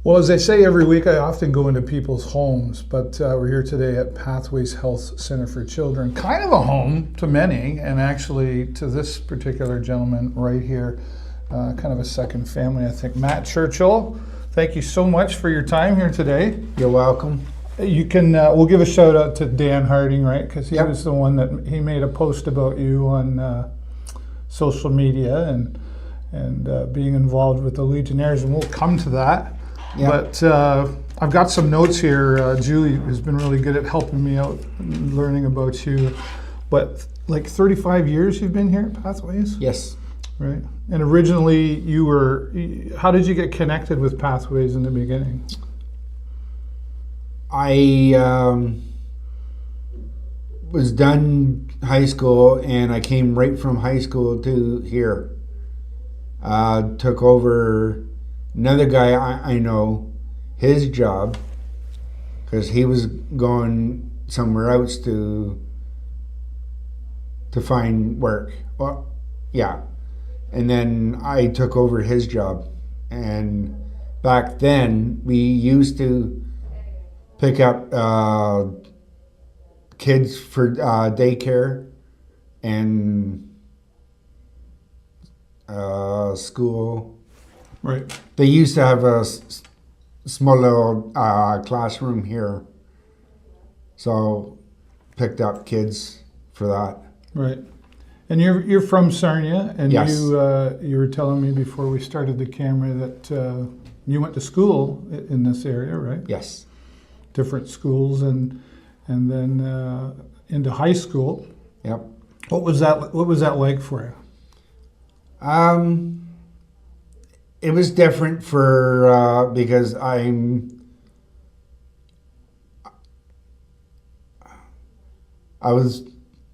Well, as I say every week, I often go into people's homes, but we're here today at Pathways Health Center for Children. Kind of a home to many, and actually to this particular gentleman right here, kind of a second family, I think. Matt Churchill, thank you so much for your time here today. You're welcome. You can, we'll give a shout out to Dan Harding, right? Because he Yep. was the one that, he made a post about you on social media and being involved with the Legionnaires, and we'll come to that. Yep. But I've got some notes here. Julie has been really good at helping me out, learning about you. But like 35 years you've been here at Pathways? Yes. Right. And originally you were, how did you get connected with Pathways in the beginning? I was done high school and I came right from high school to here. Took over another guy I know, his job, because he was going somewhere else to find work. Well, yeah. And then I took over his job. And back then, we used to pick up kids for daycare and school. Right. They used to have a small little classroom here, so picked up kids for that. Right. And you're from Sarnia, and Yes. you were telling me before we started the camera that you went to school in this area, right? Yes. Different schools, and then into high school. Yep. What was that like for you? It was different for because I was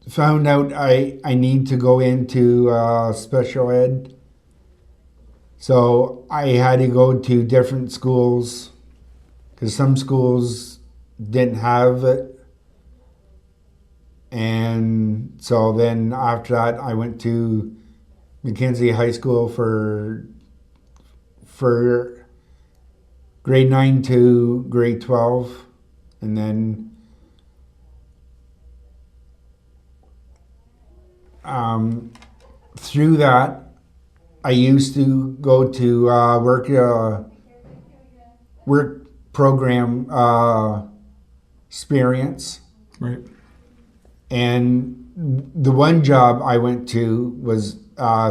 found out I need to go into special ed, so I had to go to different schools because some schools didn't have it, and so then after that I went to Mackenzie High School for grade 9 to grade 12, and then through that I used to go to work program experience. Right. And the one job I went to was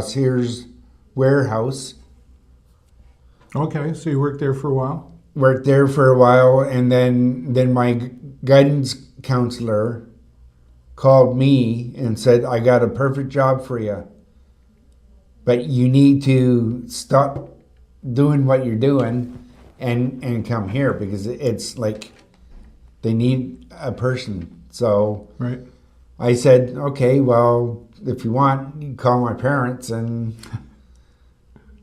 Sears warehouse. Okay, so you worked there for a while? Worked there for a while, and then my guidance counselor called me and said, I got a perfect job for you, but you need to stop doing what you're doing and come here, because it's like they need a person. So right. I said, okay, well, if you want, you can call my parents. And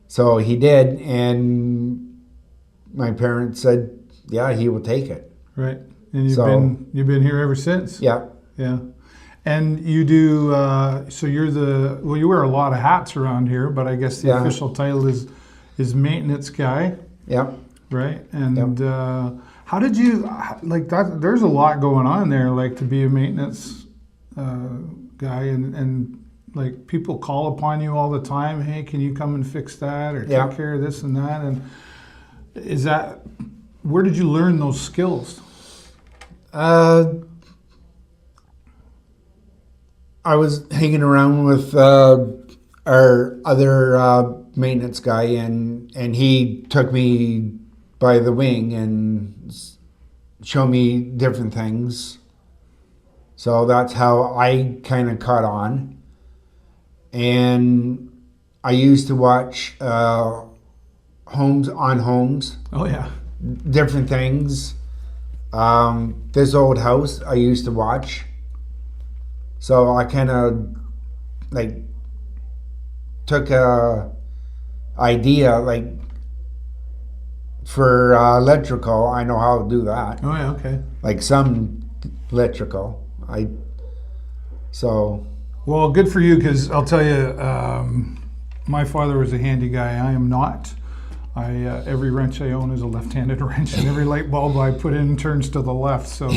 so he did, and my parents said, yeah, he will take it. Right. And you've been here ever since? Yeah. Yeah. And you do, so you wear a lot of hats around here, but I guess the official title is maintenance guy. Yeah. Right. And how did you, like that, there's a lot going on there, like to be a maintenance guy, and like people call upon you all the time. Hey, can you come and fix that, or take care of this and that? And where did you learn those skills? I was hanging around with our other maintenance guy, and he took me by the wing and showed me different things. So that's how I kind of caught on. And I used to watch homes on homes. Oh yeah. Different things. This old house I used to watch. So I kind of like took a idea, like for electrical, I know how to do that. Oh yeah, okay. Like some electrical, Well, good for you, because I'll tell you, my father was a handy guy. I am not. Every wrench I own is a left-handed wrench, and every light bulb I put in turns to the left. So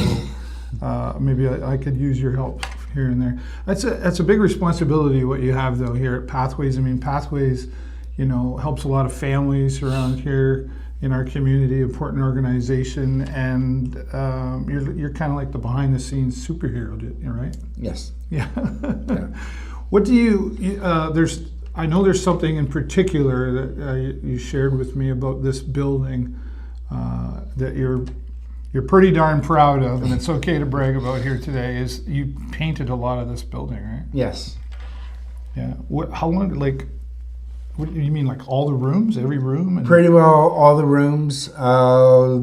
maybe I could use your help here and there. That's a big responsibility what you have though here at Pathways. I mean, Pathways, helps a lot of families around here in our community, important organization, and you're kind of like the behind-the-scenes superhero, right? Yes. Yeah. Yeah. What do you? I know there's something in particular that you shared with me about this building that you're pretty darn proud of, and it's okay to brag about here today. Is you painted a lot of this building, right? Yes. Yeah. How long? What do you mean? Like all the rooms, every room? And Pretty well all the rooms, all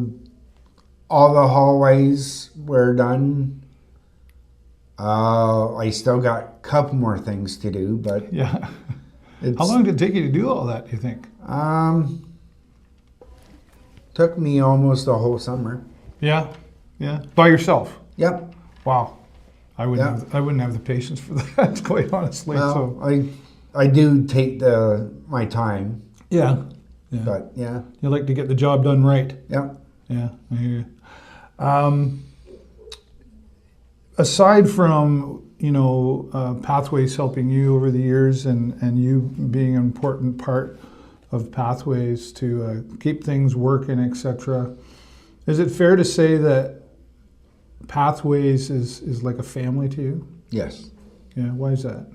the hallways were done. I still got a couple more things to do, but yeah. How long did it take you to do all that, do you think? Took me almost a whole summer. Yeah. Yeah. By yourself? Yep. Wow. I wouldn't have the patience for that, quite honestly. Well, So I do take my time. yeah. Yeah. But yeah. You like to get the job done right. Yep. Yeah, I hear you. Aside from Pathways helping you over the years, and you being an important part of Pathways to keep things working, etc., is it fair to say that Pathways is like a family to you? Yes. Yeah. Why is that?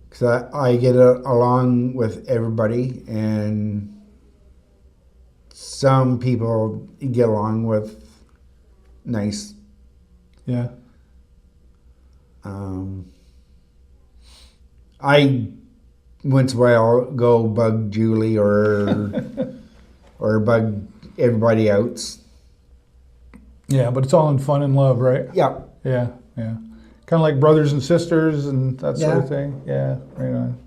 Because I get along with everybody, and some people get along with nice. Yeah. I once in a while go bug Julie or bug everybody else. Yeah, but it's all in fun and love, right? Yeah. Yeah, yeah. Kind of like brothers and sisters and that sort Yeah. of thing. Yeah, right on.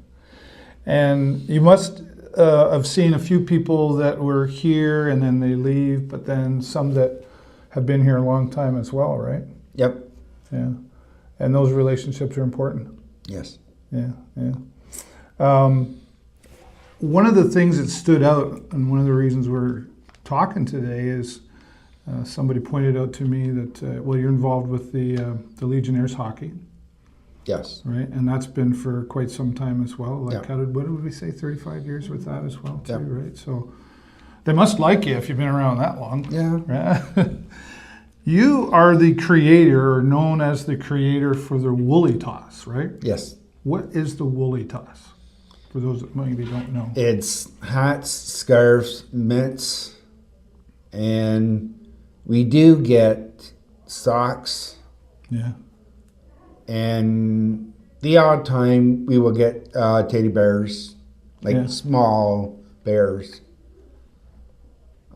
And you must have seen a few people that were here and then they leave, but then some that have been here a long time as well, right? Yep. Yeah. And those relationships are important. Yes. Yeah, yeah. One of the things that stood out, and one of the reasons we're talking today, is somebody pointed out to me that you're involved with the Legionnaires hockey, Yes. right? And that's been for quite some time as well. Like, Yeah. what did we say? 35 years with that as well, too, Yeah. right? So they must like you if you've been around that long. Yeah. Right? You are the creator, or known as the creator, for the woolly toss, right? Yes. What is the woolly toss? For those that maybe don't know. It's hats, scarves, mitts, and we do get socks, Yeah. and the odd time we will get teddy bears, like Yeah. small bears.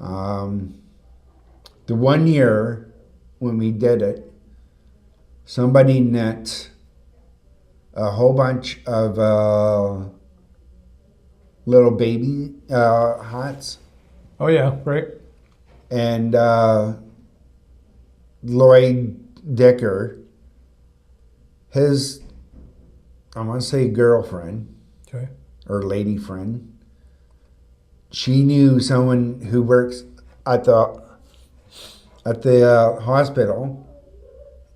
The one year when we did it, somebody knit a whole bunch of little baby hats, Oh yeah, right. and Lloyd Dicker, his, I want to say girlfriend Okay. or lady friend, she knew someone who works at the hospital,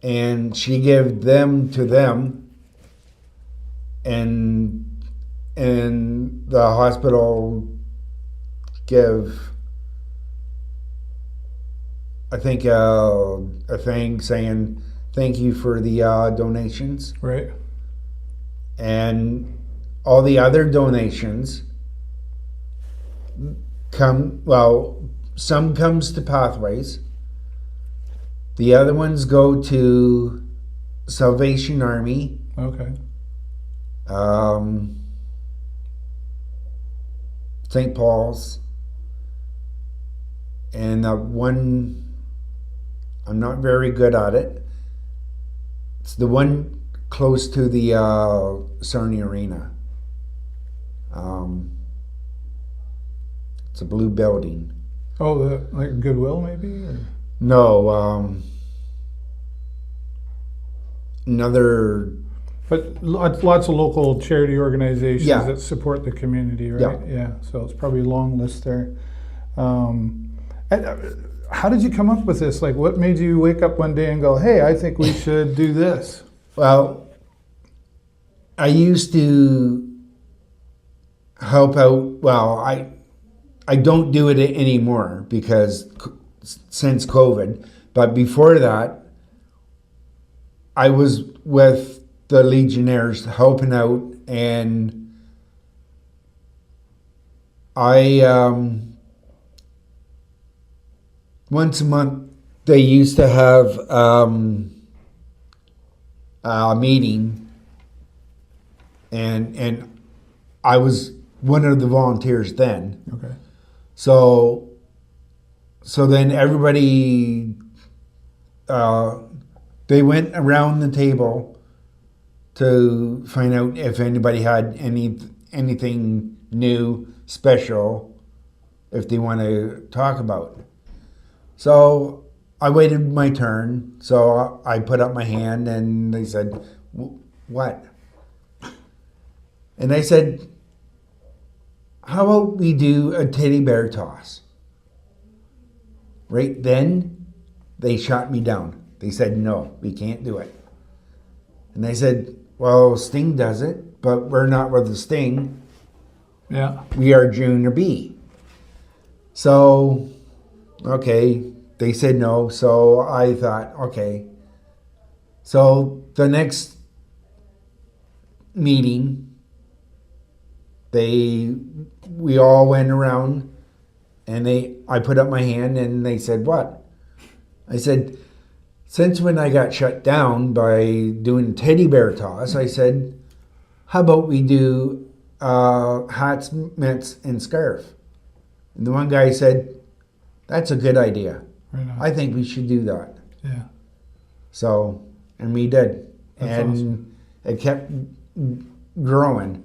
and she gave them to them, and the hospital give, I think, a thing saying thank you for the donations, Right. and all the other donations some comes to Pathways, the other ones go to Salvation Army, Okay. St. Paul's, and one, I'm not very good at it. It's the one close to the Sarnia Arena. It's a blue building. Oh, like Goodwill maybe? Or? No, another. But lots of local charity organizations Yeah. that support the community, right? Yeah. So it's probably a long list there. How did you come up with this? Like, what made you wake up one day and go, "Hey, I think we should do this"? Well, I used to help out. Well, I don't do it anymore because since COVID. But before that, I was with the Legionnaires helping out, and I once a month they used to have a meeting, and I was one of the volunteers then. Okay. So then everybody, they went around the table to find out if anybody had anything new, special, if they want to talk about. So I waited my turn. So I put up my hand and they said, "What?" And I said, "How about we do a teddy bear toss?" Right then, they shot me down. They said, "No, we can't do it." And I said, "Well, Sting does it, but we're not with the Sting. Yeah. We are Junior B." So, okay, they said no. So I thought, okay. So the next meeting, we all went around, and I put up my hand, and they said, "What?" I said, "Since when I got shut down by doing teddy bear toss," I said, "how about we do hats, mitts, and scarf?" And the one guy said, "That's a good idea. Right on. I think we should do that." Yeah. So, and we did. That's and awesome. It kept growing.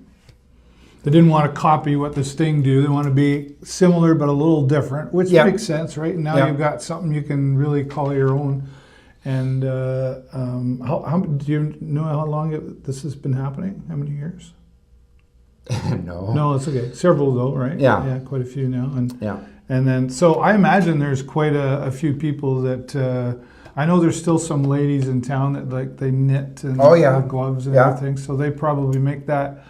They didn't want to copy what the Sting do. They want to be similar but a little different, which Yeah. makes sense, right? Now Yeah. you've got something you can really call your own. And how do you know how long this has been happening? How many years? No. No, it's okay. Several though, right? Yeah. Yeah, quite a few now. Yeah. And then, so I imagine there's quite a few people that I know there's still some ladies in town that like they knit and Oh, yeah. the gloves and Yeah. everything. So they probably make that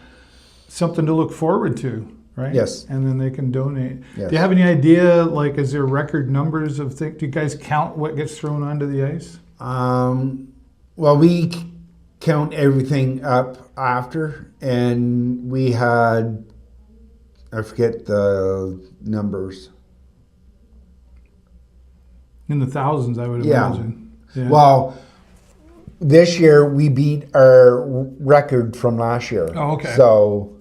something to look forward to, right? Yes. And then they can donate. Yes. Do you have any idea? Like, is there record numbers of things? Do you guys count what gets thrown onto the ice? Well, we count everything up after, and we had, I forget the numbers. In the thousands, I would Yeah. imagine. Yeah. Well, this year we beat our record from last year. Oh, okay. So,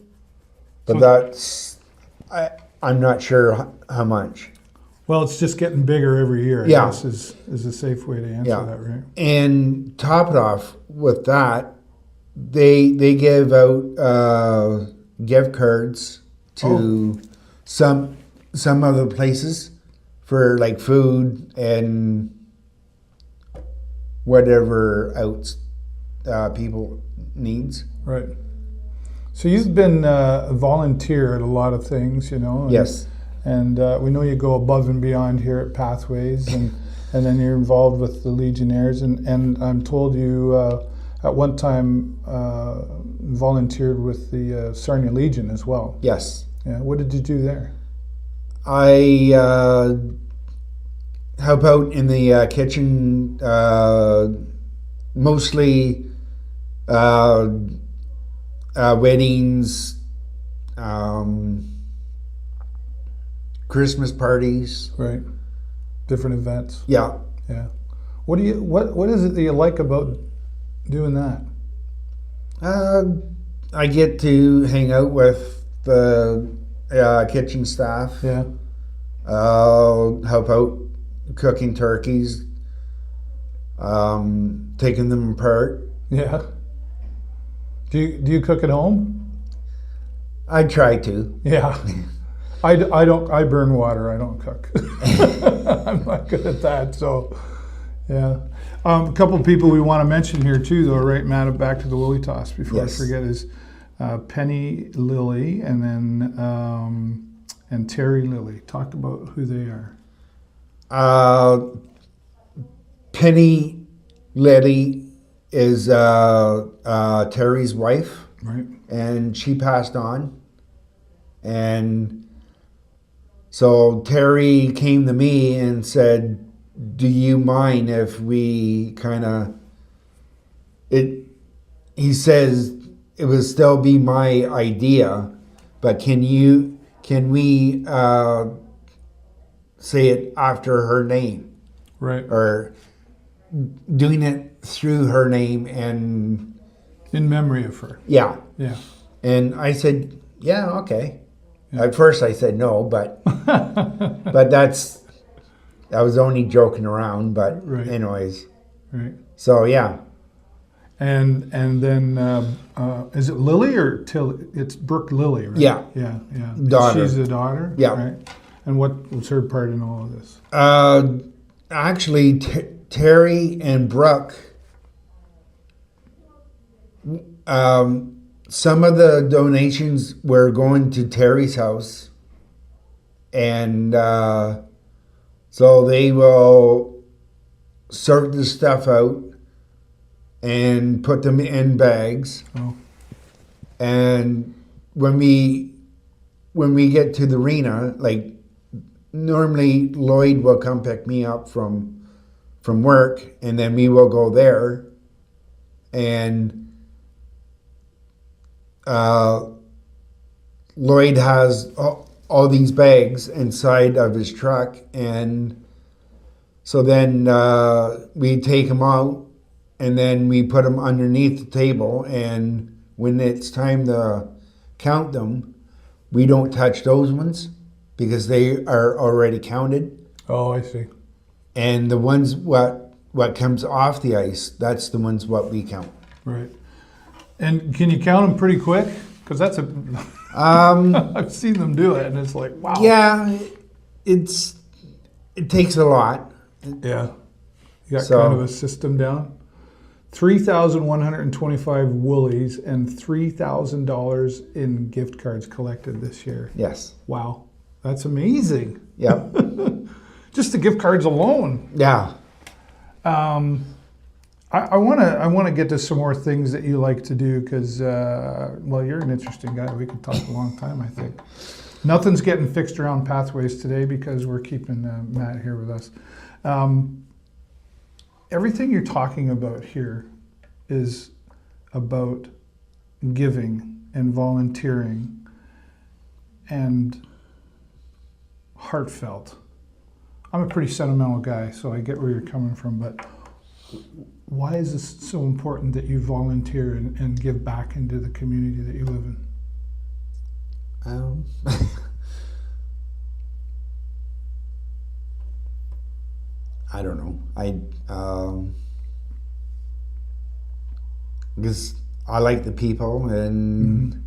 but So- that's, I'm not sure how much. Well, it's just getting bigger every year, I Yeah. guess, is a safe way to answer Yeah. that, right? And top it off with that, they give out gift cards to some other places for like food and whatever else people needs. Right. So you've been a volunteer at a lot of things, you know. And, Yes. And we know you go above and beyond here at Pathways, and then you're involved with the Legionnaires, and I'm told you at one time volunteered with the Sarnia Legion as well. Yes. Yeah. What did you do there? I help out in the kitchen, mostly weddings, Christmas parties. Right. Different events. Yeah. Yeah. What is it that you like about doing that? I get to hang out with the kitchen staff. Yeah. I'll help out cooking turkeys, taking them apart. Yeah. Do you cook at home? I try to. Yeah. I don't. I burn water. I don't cook. I'm not good at that. So, Yeah. A couple of people we want to mention here too, though, right, Matt? Back to the Willie Toss before Yes. I forget is Penny Lilly and then and Terry Lilly. Talk about who they are. Penny Letty is Terry's wife, Right. and she passed on. And so Terry came to me and said, do you mind if we kind of, he says it would still be my idea, but can we say it after her name? Right. Or doing it through her name, and In memory of her. yeah. Yeah. And I said, yeah, okay. Yeah. At first I said no, but but I was only joking around, but Right. anyways. Right. So yeah. And then is it Lily or Till? It's Brooke Lilly, right? Yeah. Yeah. Yeah. Daughter. She's the daughter. Yeah. Right. And what was her part in all of this? Actually, Terry and Brooke, some of the donations were going to Terry's house, and so they will sort the stuff out and put them in bags. Oh. And when we get to the arena, like normally Lloyd will come pick me up from work, and then we will go there, and Lloyd has all these bags inside of his truck, and so then we take them out, and then we put them underneath the table, and when it's time to count them, we don't touch those ones because they are already counted. Oh, I see. And the ones what comes off the ice, that's the ones what we count. Right. And can you count them pretty quick? Because that's a. I've seen them do it, and it's like, wow. Yeah, it takes a lot. Yeah. You got So- kind of a system down. 3,125 woolies and $3,000 in gift cards collected this year. Yes. Wow. That's amazing. Yep. Just the gift cards alone. Yeah. I want to get to some more things that you like to do because, well, you're an interesting guy. We could talk a long time, I think. Nothing's getting fixed around Pathways today because we're keeping Matt here with us. Everything you're talking about here is about giving and volunteering and heartfelt. I'm a pretty sentimental guy, so I get where you're coming from, but why is this so important that you volunteer and give back into the community that you live in? I don't know. Because I like the people, and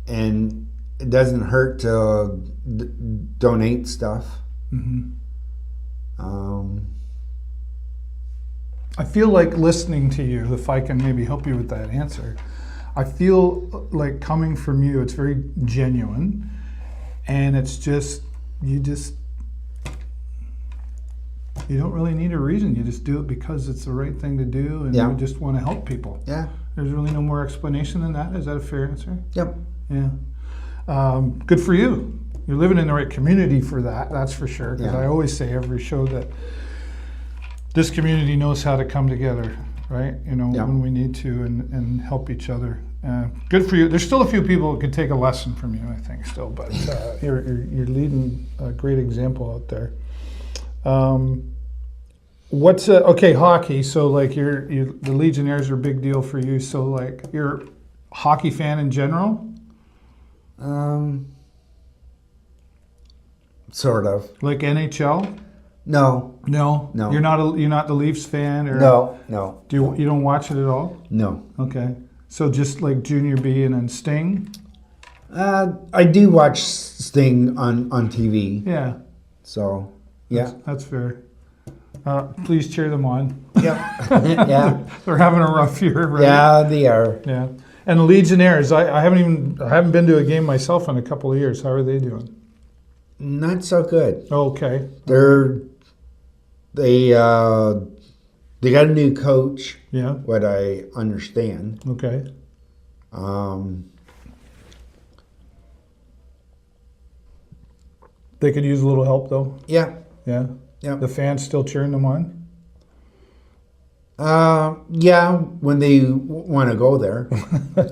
it doesn't hurt to donate stuff. Mm-hmm. I feel like listening to you, if I can maybe help you with that answer, I feel like coming from you, it's very genuine, and it's just, you don't really need a reason. You just do it because it's the right thing to do, and Yeah. you just want to help people. Yeah. There's really no more explanation than that. Is that a fair answer? Yep. Yeah. Good for you. You're living in the right community for that, that's for sure. Because Yeah. I always say every show that this community knows how to come together, right? You know, Yeah. when we need to and help each other. Good for you. There's still a few people who could take a lesson from you, I think, still. But you're leading a great example out there. What's okay? Hockey. So like the Legionnaires are a big deal for you. So like you're a hockey fan in general. Sort of. Like NHL? No. No. No. You're not the Leafs fan, or No. you don't watch it at all? No. Okay. So just like Junior B and then Sting. I do watch Sting on TV. Yeah. So yeah. That's fair. Please cheer them on. Yep. Yeah. They're having a rough year, right? Yeah, they are. Yeah. And the Legionnaires, I haven't been to a game myself in a couple of years. How are they doing? Not so good. Okay. They got a new coach. Yeah. What I understand. Okay. They could use a little help though. Yeah. Yeah. Yeah. The fans still cheering them on. Yeah, when they want to go there.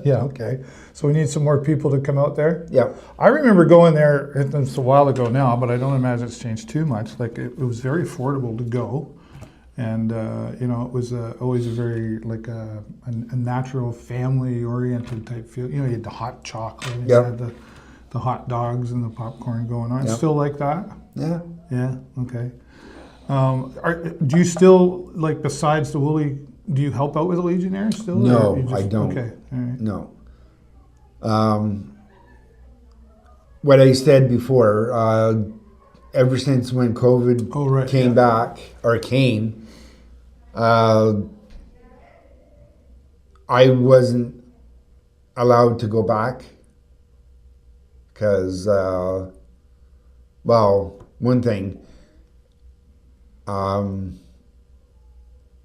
Yeah. Okay. So we need some more people to come out there. Yeah. I remember going there. It's a while ago now, but I don't imagine it's changed too much. Like it was very affordable to go, and it was always a very like a natural family-oriented type feel. You had the hot chocolate, and you Yep. had the hot dogs and the popcorn going on. Yep. Still like that? Yeah. Yeah. Okay. Do you still like besides the Woolly? Do you help out with the Legionnaires still? No, or you just, I don't. Okay. All right. No. What I said before, ever since when COVID came back, I wasn't allowed to go back because, one thing,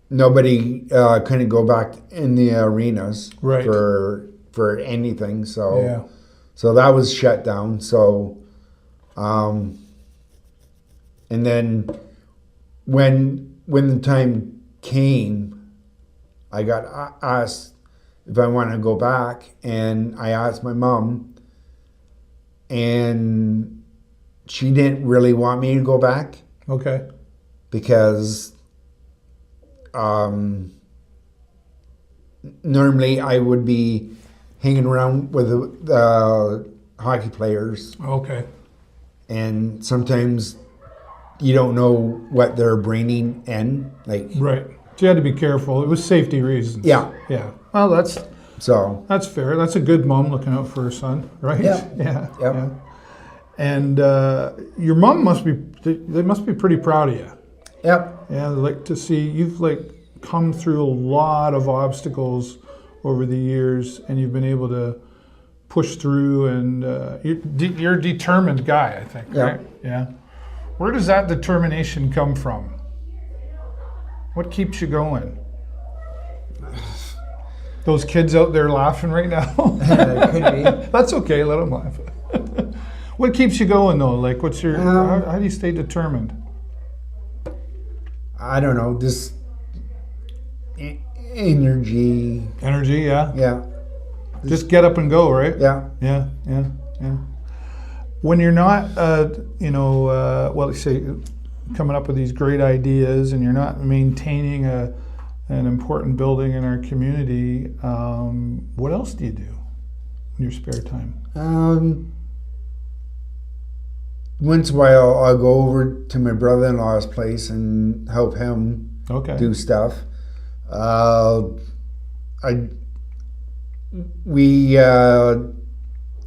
nobody couldn't go back in the arenas Right. for anything, so Yeah. so that was shut down. So, and then when the time came, I got asked if I want to go back, and I asked my mom, and she didn't really want me to go back Okay. because normally I would be hanging around with the hockey players, Okay. and sometimes you don't know what they're bringing in. Like, Right. So you had to be careful. It was safety reasons. yeah, Yeah. Well, that's fair. That's a good mom looking out for her son, right? Yeah. Yeah. Yep. Yeah. And your mom they must be pretty proud of you. yep, Yeah. Like to see you've like come through a lot of obstacles over the years, and you've been able to push through, and you're a determined guy, I think. Yeah. Right? Yeah. Where does that determination come from? What keeps you going? Those kids out there laughing right now? could be. That's okay, let them laugh. What keeps you going though? Like, what's your, how do you stay determined? I don't know, just energy. Energy, yeah? Yeah, Just get up and go, right? yeah, Yeah, yeah, yeah. When you're not, say, coming up with these great ideas, and you're not maintaining an important building in our community, what else do you do in your spare time? Once in a while, I'll go over to my brother-in-law's place and help him Okay. do stuff. We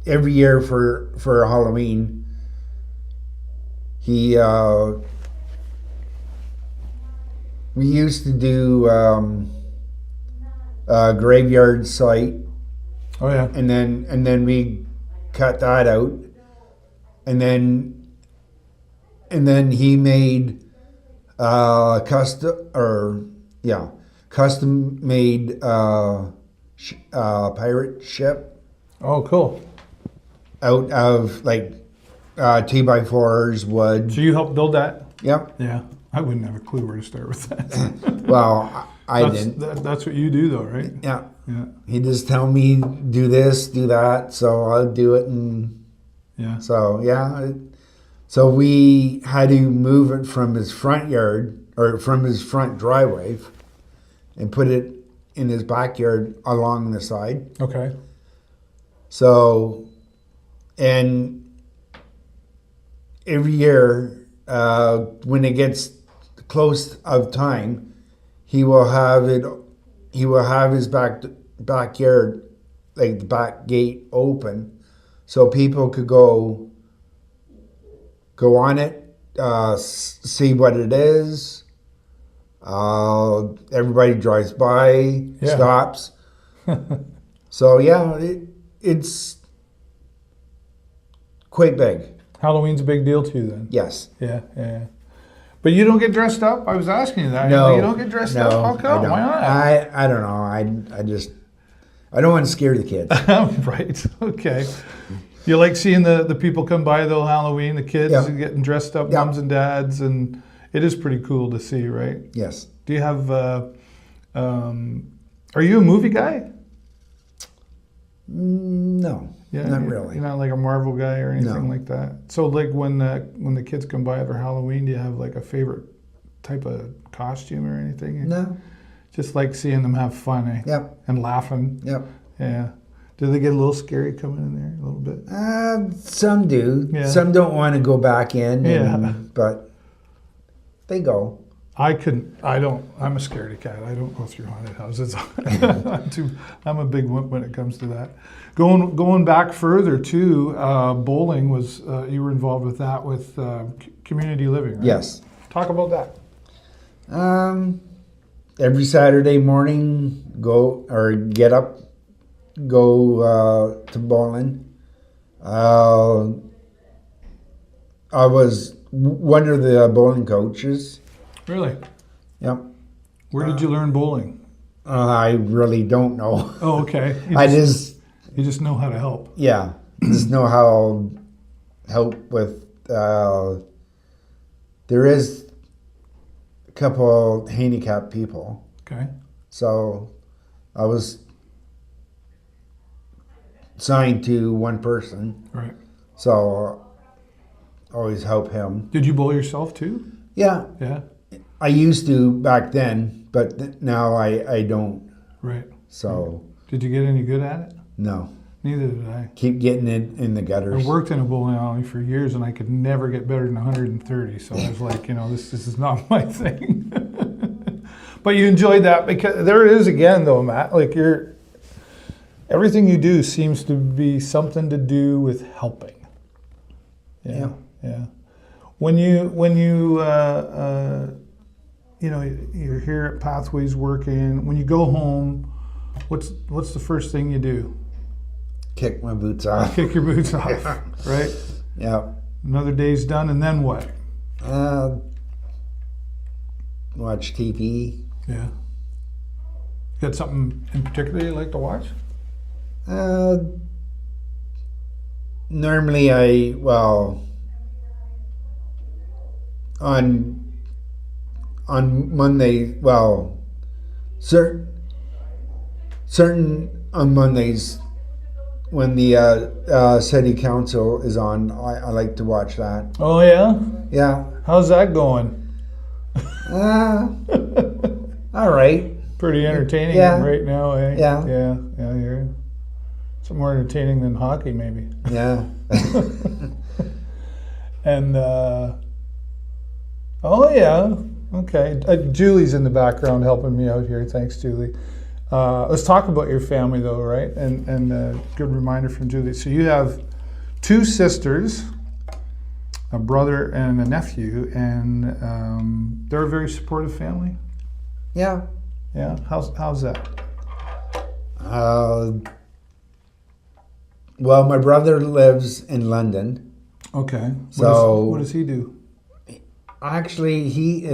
every year for Halloween, we used to do a graveyard site, Oh yeah. and then we cut that out, and then he made custom made pirate ship Oh, cool. out of like 2x4s wood. So you helped build that? Yep. Yeah. I wouldn't have a clue where to start with that. Well, I didn't. That's what you do though, right? Yeah. Yeah. He just tell me do this, do that, so I'll do it, and Yeah. so yeah. So we had to move it from his front yard or from his front driveway, and put it in his backyard along the side. Okay. So, and every year when it gets close of time, he will have his backyard, like the back gate open, so people could go on it, see what it is, Everybody drives by, Yeah. stops. So yeah, it's quite big. Halloween's a big deal to you then? Yes. Yeah, yeah, yeah. But you don't get dressed up? I was asking you that. No. You don't get dressed up? How I come? don't. Why not? I don't know. I don't want to scare the kids. Right. Okay. You like seeing the people come by though, Halloween, the kids Yeah. getting dressed up, Yeah. moms and dads, and it is pretty cool to see, right? Yes. Do you have? Are you a movie guy? No. Yeah, Not really. You're not like a Marvel guy or anything No. like that. So like when the kids come by for Halloween, do you have like a favorite type of costume or anything? No. Just like seeing them have fun, eh? Yep. And laughing. Yep. Yeah. Do they get a little scary coming in there a little bit? Some do. Yeah. Some don't want to go back in. Yeah. But they go. I couldn't. I don't. I'm a scaredy cat. I don't go through haunted houses. I'm a big wimp when it comes to that. Going back further too, bowling was you were involved with that with community living, right? Yes. Talk about that. Every Saturday morning, get up, go to bowling. I was one of the bowling coaches. Really? Yep. Where did you learn bowling? I really don't know. Oh, okay. You just know how to help. Yeah, just know how I'll help with. There is a couple handicapped people, Okay. so I was assigned to one person, Right. so I always help him. Did you bowl yourself too? Yeah, Yeah. I used to back then, but now I don't. Right. So Did you get any good at it? no, Neither did I. keep getting it in the I gutters. worked in a bowling alley for years, and I could never get better than 130. So I was like, this is not my thing. But you enjoyed that because there it is again, though, Matt. Like everything you do seems to be something to do with helping. Yeah, yeah. When you you're here at Pathways working. When you go home, what's the first thing you do? Kick my boots off. Kick your boots off, right? Yeah. Another day's done, and then what? Watch TV. Yeah. Got something in particular you like to watch? Normally on Monday, certain on Mondays when the city council is on, I like to watch that. Oh yeah. Yeah. How's that going? All right. Pretty entertaining Yeah. right now, eh? Yeah. Yeah. Yeah. Yeah. It's more entertaining than hockey, maybe. Yeah. And oh yeah. Okay. Julie's in the background helping me out here. Thanks, Julie. Let's talk about your family, though, right? And good reminder from Julie. So you have two sisters, a brother and a nephew, and they're a very supportive family. Yeah. Yeah. How's that? Well, my brother lives in London. Okay. So- what does he do? Actually, he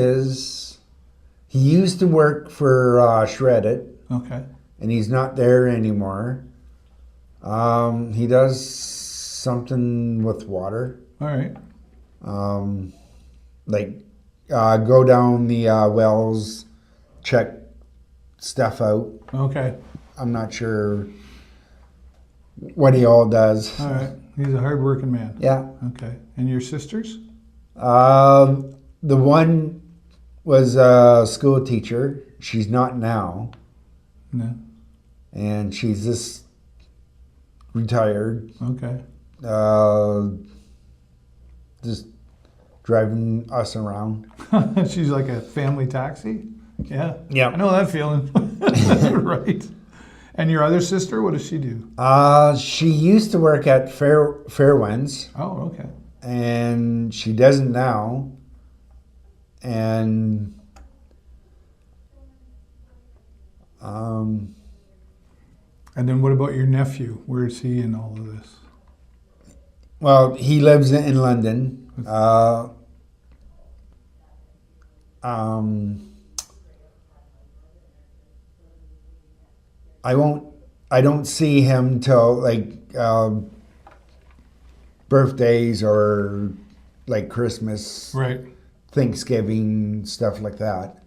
used to work for Shred It, Okay. and he's not there anymore. He does something with water, All right. like go down the wells, check stuff out. Okay. I'm not sure what he all does. All right. He's a hardworking man. Yeah. Okay. And your sisters? The one was a school teacher. She's not now, No. and she's just retired. Okay. Just driving us around. She's like a family taxi? Yeah. Yeah. I know that feeling. Right. And your other sister, what does she do? She used to work at Fairwinds, Oh, okay. and she doesn't now. And Um, And then what about your nephew? Where is he in all of this? well, he lives in London. I don't see him till like birthdays or like Christmas, Right. Thanksgiving, stuff like that.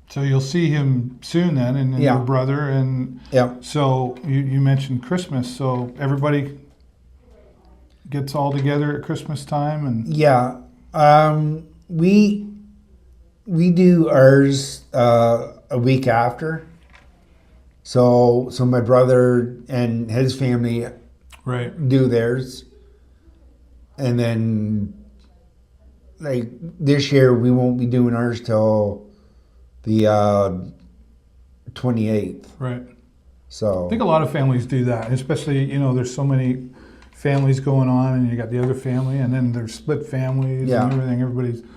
So you'll see him soon then, and Yeah. your brother. And Yeah. so you mentioned Christmas. So everybody gets all together at Christmas time, and Yeah. We do ours a week after. So my brother and his family right. do theirs, and then like this year we won't be doing ours till the 28th. Right. So I think a lot of families do that, especially, there's so many families going on, and you got the other family, and then there's split families Yeah. and everything.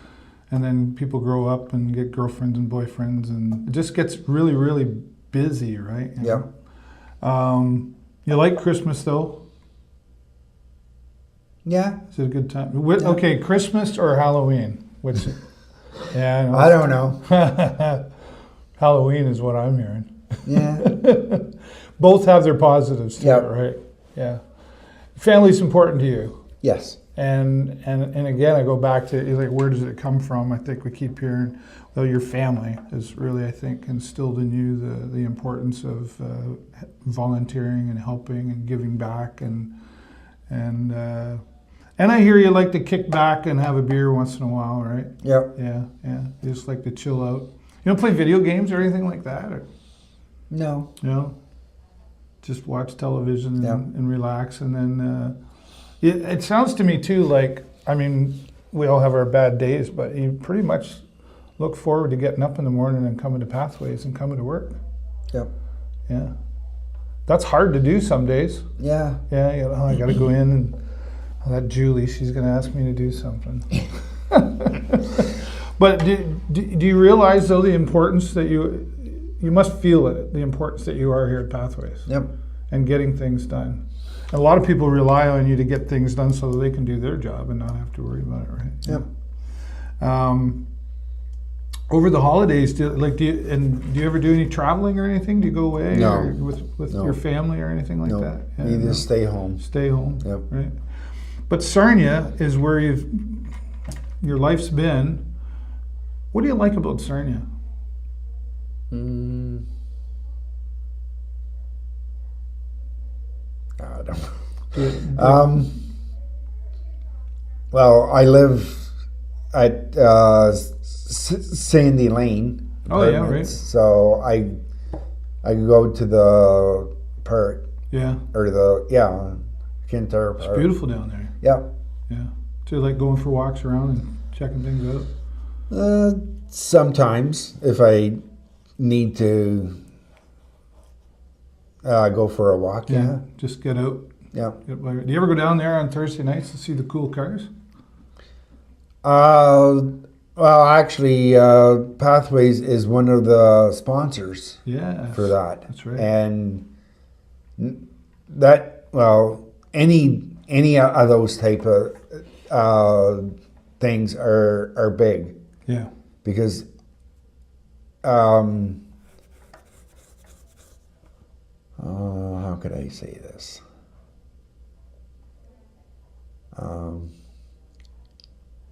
And then people grow up and get girlfriends and boyfriends, and it just gets really, really busy, right? yeah. You like Christmas though? Yeah. Is it a good time? Okay, Christmas or Halloween? Which? Yeah, I don't know. Halloween is what I'm hearing. Yeah. Both have their positives too, Yeah. right? Yeah. Family's important to you. Yes. And again, I go back to like, where does it come from? I think we keep hearing, well, your family is really, I think, instilled in you the importance of volunteering and helping and giving back, and I hear you like to kick back and have a beer once in a while, right? Yeah. Yeah. You just like to chill out. You don't play video games or anything like that, or No. just watch television Yeah. and relax, and then. It sounds to me too like, I mean, we all have our bad days, but you pretty much look forward to getting up in the morning and coming to Pathways and coming to work. Yep. Yeah. That's hard to do some days. Yeah. Yeah, I got to go in, and that Julie, she's going to ask me to do something. But do you realize, though, the importance that you must feel it, the importance that you are here at Pathways? Yep. And getting things done. And a lot of people rely on you to get things done so that they can do their job and not have to worry about it, right? Yep. Over the holidays, do you ever do any traveling or anything? Do you go away No. or with No. your family or anything like No. that? Yeah, You no. just stay home. Stay home. Yep. Right. But Sarnia is where your life's been. What do you like about Sarnia? I don't know. Well, I live at Sandy Lane. Oh, yeah, Apartments, right. So I go to the park Yeah. or Kintyre Park. It's beautiful down there. Yeah. Yeah. Do you like going for walks around and checking things out? Sometimes if I need to go for a walk. Yeah. Just get out. Yeah. Do you ever go down there on Thursday nights to see the cool cars? Well, actually, Pathways is one of the sponsors Yeah. for that. That's right. And any of those type of things are big Yeah. because how could I say this?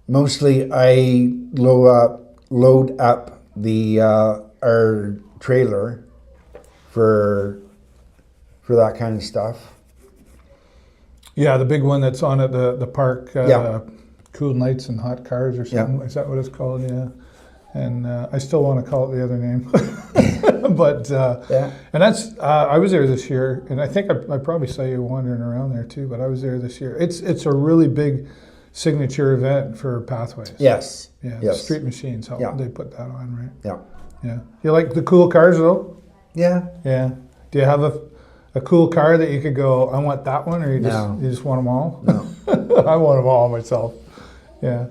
Mostly, I load up the our trailer for that kind of stuff. Yeah, the big one that's on at the park. Yeah. Cool Nights and Hot Cars or something. Yeah. Is that what it's called? Yeah. And I still want to call it the other name. But Yeah. and that's I was there this year, and I think I probably saw you wandering around there too. But I was there this year. It's a really big signature event for Pathways. Yes. Yeah. The Yes. Street Machines. How Yeah. they put that on, right? Yeah. Yeah. You like the cool cars though? Yeah. Yeah. Do you have a cool car that you could go, I want that one, or you No. just want them all? No. I want them all myself. Yeah.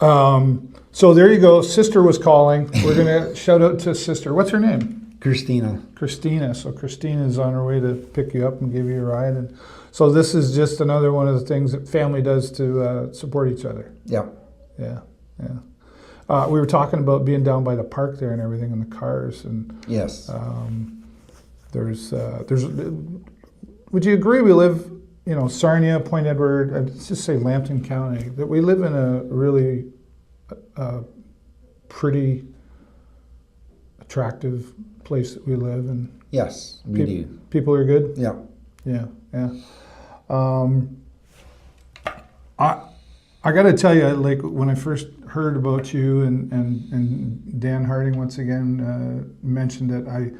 So there you go. Sister was calling. We're gonna shout out to Sister. What's her name? Christina. Christina. So Christina's on her way to pick you up and give you a ride. And so this is just another one of the things that family does to support each other. Yeah. Yeah, yeah. We were talking about being down by the park there and everything in the cars. And Yes. there's. Would you agree we live, Sarnia, Point Edward, let's just say Lambton County, that we live in a really pretty attractive place that we live in? Yes, we do. People are good? Yeah. Yeah, yeah. I got to tell you, like when I first heard about you and Dan Harding once again mentioned it, I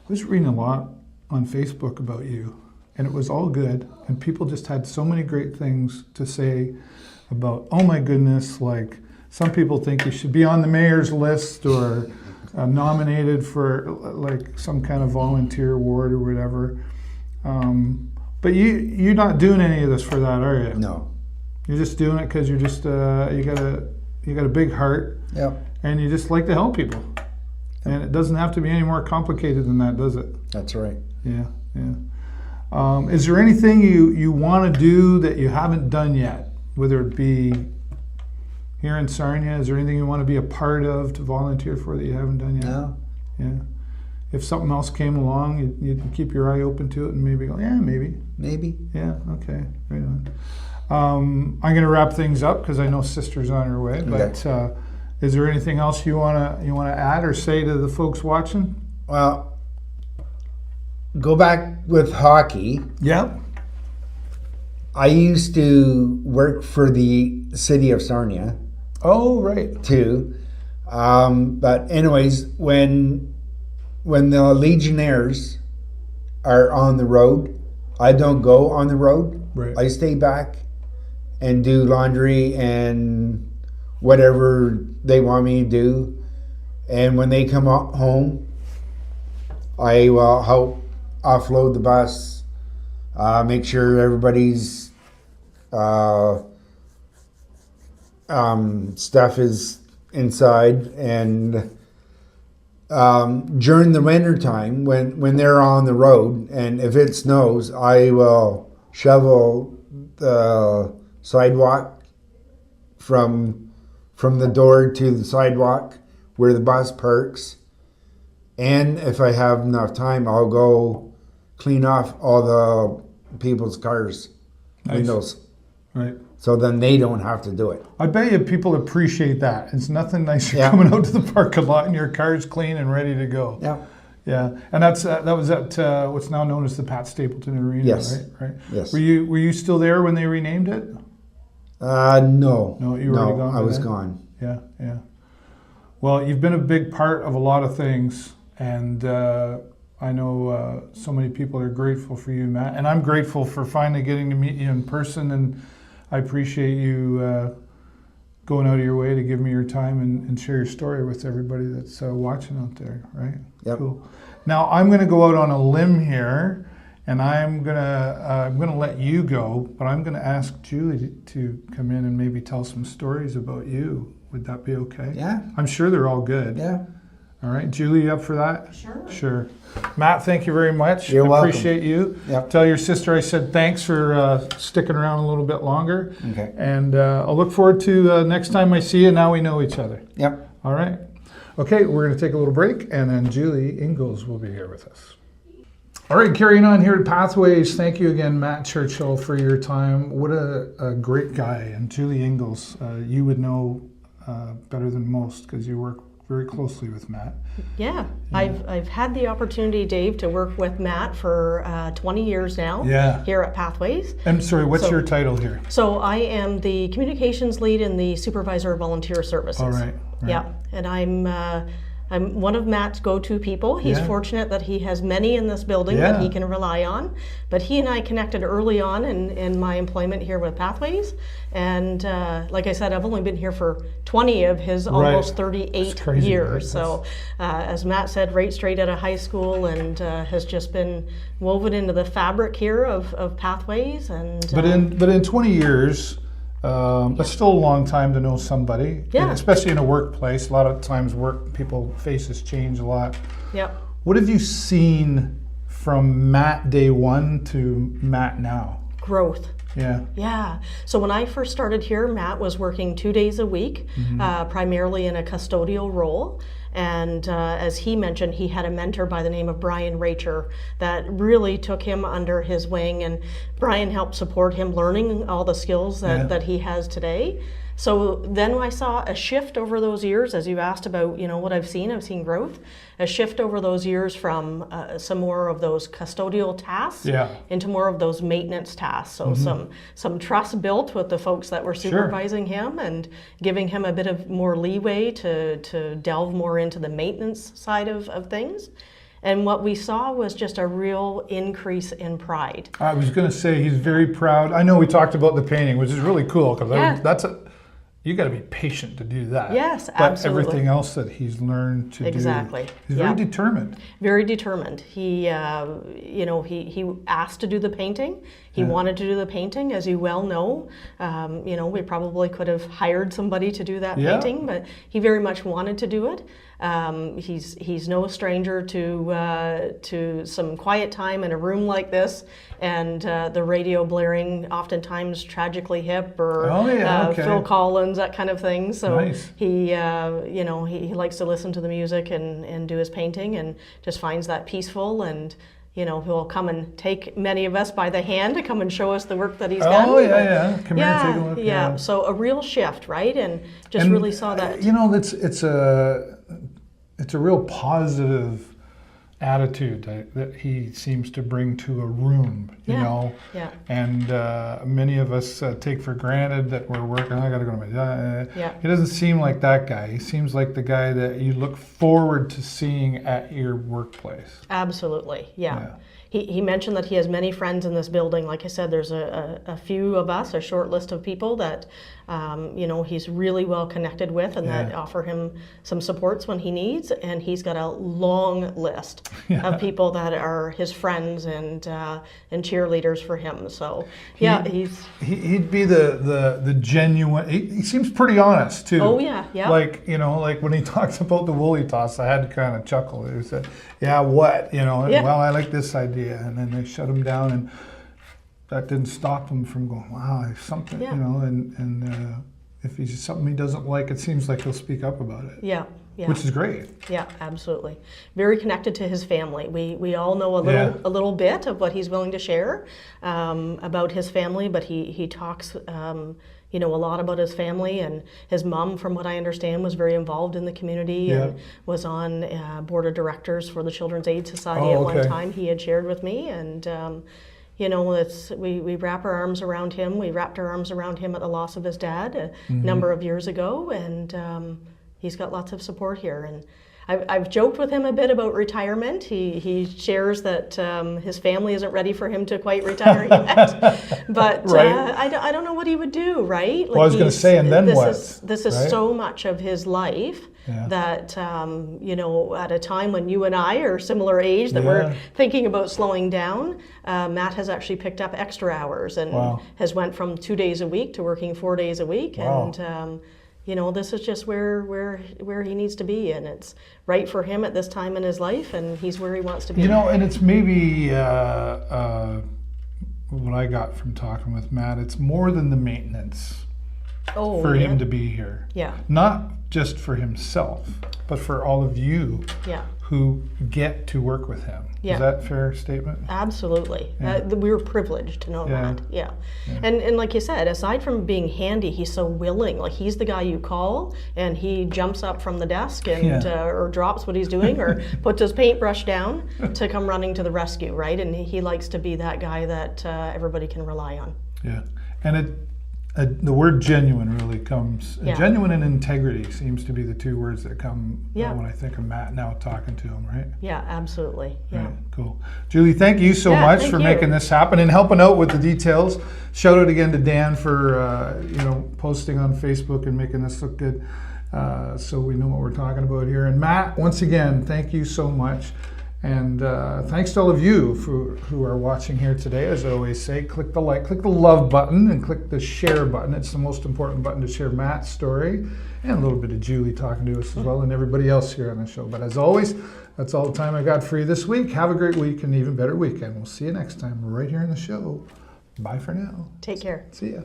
was reading a lot on Facebook about you, and it was all good, and people just had so many great things to say about, oh my goodness, like some people think you should be on the mayor's list or nominated for like some kind of volunteer award or whatever. But you're not doing any of this for that, are you? No. You're just doing it because you're just you got a big heart. Yep. And you just like to help people. And it doesn't have to be any more complicated than that, does it? That's right. Yeah, yeah. Is there anything you want to do that you haven't done yet? Whether it be here in Sarnia, is there anything you want to be a part of, to volunteer for that you haven't done yet? No. Yeah. If something else came along, you'd keep your eye open to it and maybe go, yeah, maybe. Maybe. Yeah, okay. Right on. I'm going to wrap things up because I know Sister's on her way. But is there anything else you wanna add or say to the folks watching? Well, go back with hockey. Yeah. I used to work for the city of Sarnia. Oh, right. Too. But anyways, when the Legionnaires are on the road, I don't go on the road. Right. I stay back and do laundry and whatever they want me to do. And when they come home, I will help offload the bus, make sure everybody's stuff is inside. And during the winter time, when they're on the road, and if it snows, I will shovel the sidewalk from the door to the sidewalk where the bus parks. And if I have enough time, I'll go clean off all the people's cars' windows. Right. So then they don't have to do it. I bet you people appreciate that. It's nothing nicer coming out to the parking lot and your car's clean and ready to go. Yeah. Yeah, and that was at what's now known as the Pat Stapleton Arena, Yes. Right. Yes. Were you still there when they renamed it? No. No, you were already gone. I was then? gone. Yeah, yeah. Well, you've been a big part of a lot of things, and I know so many people are grateful for you, Matt, and I'm grateful for finally getting to meet you in person, and I appreciate you going out of your way to give me your time and share your story with everybody that's watching out there, right? Yep. Cool. Now I'm going to go out on a limb here, and I'm gonna let you go, but I'm going to ask Julie to come in and maybe tell some stories about you. Would that be okay? Yeah. I'm sure they're all good. Yeah. All right, Julie, you up for that? Sure. Sure. Matt, thank you very much. You're welcome. Appreciate you. Yep. Tell your sister I said thanks for sticking around a little bit longer. Okay. And I'll look forward to next time I see you. Now we know each other. Yep. All right. Okay, we're going to take a little break, and then Julie Ingles will be here with us. All right, carrying on here at Pathways. Thank you again, Matt Churchill, for your time. What a great guy. And Julie Ingles, you would know better than most because you work very closely with Matt. Yeah. I've had the opportunity, Dave, to work with Matt for 20 years now. Yeah. Here at Pathways. I'm sorry, what's your title here? So I am the communications lead in the supervisor of volunteer services. All right. Yeah, and I'm one of Matt's go-to people. He's fortunate that he has many in this building that he can rely on. But he and I connected early on in my employment here with Pathways. And like I said, I've only been here for 20 of his almost 38 years. Right? So as Matt said, right straight out of high school, and has just been woven into the fabric here of Pathways. And But in 20 years, But still a long time to know somebody, Yeah. especially in a workplace. A lot of times people faces change a lot. Yep. What have you seen from Matt day one to Matt now? Growth. Yeah. Yeah. So when I first started here, Matt was working 2 days a week, primarily in a custodial role. And as he mentioned, he had a mentor by the name of Brian Racher that really took him under his wing. And Brian helped support him learning all the skills that he has today. So then I saw a shift over those years, as you asked about, what I've seen growth, a shift over those years from some more of those custodial tasks into more of those maintenance tasks. So some trust built with the folks that were supervising him and giving him a bit of more leeway to delve more into the maintenance side of things. And what we saw was just a real increase in pride. I was going to say he's very proud. I know we talked about the painting, which is really cool because you got to be patient to do that. Yes, but absolutely. Everything else that he's learned to do. Exactly. He's very determined. Very determined. He, he asked to do the painting. He wanted to do the painting, as you well know. We probably could have hired somebody to do that painting, but he very much wanted to do it. He's no stranger to some quiet time in a room like this, and the radio blaring, oftentimes Tragically Hip or Phil Collins, that kind of thing. So he likes to listen to the music and do his painting, and just finds that peaceful. And he'll come and take many of us by the hand to come and show us the work that he's done. Come here and take a look. Yeah. So a real shift, right? And really saw that. It's a real positive attitude that he seems to bring to a room, you know. Yeah. And many of us take for granted that we're working. I got to go to my. He doesn't seem like that guy. He seems like the guy that you look forward to seeing at your workplace. Absolutely. Yeah. He mentioned that he has many friends in this building. Like I said, there's a few of us, a short list of people that, he's really well connected with and that offer him some supports when he needs. And he's got a long list of people that are his friends and cheerleaders for him. So, he'd be the genuine. He seems pretty honest too. Oh yeah, yeah. Like when he talks about the woolly toss, I had to kind of chuckle. He said, what? Well, I like this idea, and then they shut him down, and that didn't stop him from going, wow, something, and if he's something he doesn't like, it seems like he'll speak up about it. Yeah. Which is great. Yeah, absolutely. Very connected to his family. We all know a little bit of what he's willing to share about his family, but he talks a lot about his family, and his mom, from what I understand, was very involved in the community and was on board of directors for the Children's Aid Society at one time. He had shared with me, and we wrap our arms around him. We wrapped our arms around him at the loss of his dad a number of years ago, and he's got lots of support here. And I've joked with him a bit about retirement. He shares that his family isn't ready for him to quite retire yet. But I don't know what he would do, right? Like, I was going to say, and then what? This is so much of his life that, at a time when you and I are similar age, that we're thinking about slowing down, Matt has actually picked up extra hours and has went from 2 days a week to working 4 days a week. And this is just where he needs to be, and it's right for him at this time in his life, and he's where he wants to be. And it's maybe what I got from talking with Matt, it's more than the maintenance for him to be here. Yeah. Not just for himself, but for all of you who get to work with him. Is that a fair statement? Absolutely. We were privileged to know that. Yeah. And like you said, aside from being handy, he's so willing. Like, he's the guy you call, and he jumps up from the desk and or drops what he's doing or puts his paintbrush down to come running to the rescue, right? And he likes to be that guy that everybody can rely on. Yeah. And the word genuine really comes. Genuine and integrity seems to be the two words that come when I think of Matt now talking to him, right? Yeah, absolutely. Yeah. Right, cool. Julie, thank you so much for making this happen and helping out with the details. Shout out again to Dan for posting on Facebook and making this look good, so we know what we're talking about here. And Matt, once again, thank you so much. And thanks to all of you who are watching here today. As I always say, click the like, click the love button, and click the share button. It's the most important button to share Matt's story and a little bit of Julie talking to us as well, and everybody else here on the show. But as always, that's all the time I got for you this week. Have a great week and an even better weekend. We'll see you next time right here in the show. Bye for now. Take care. See ya.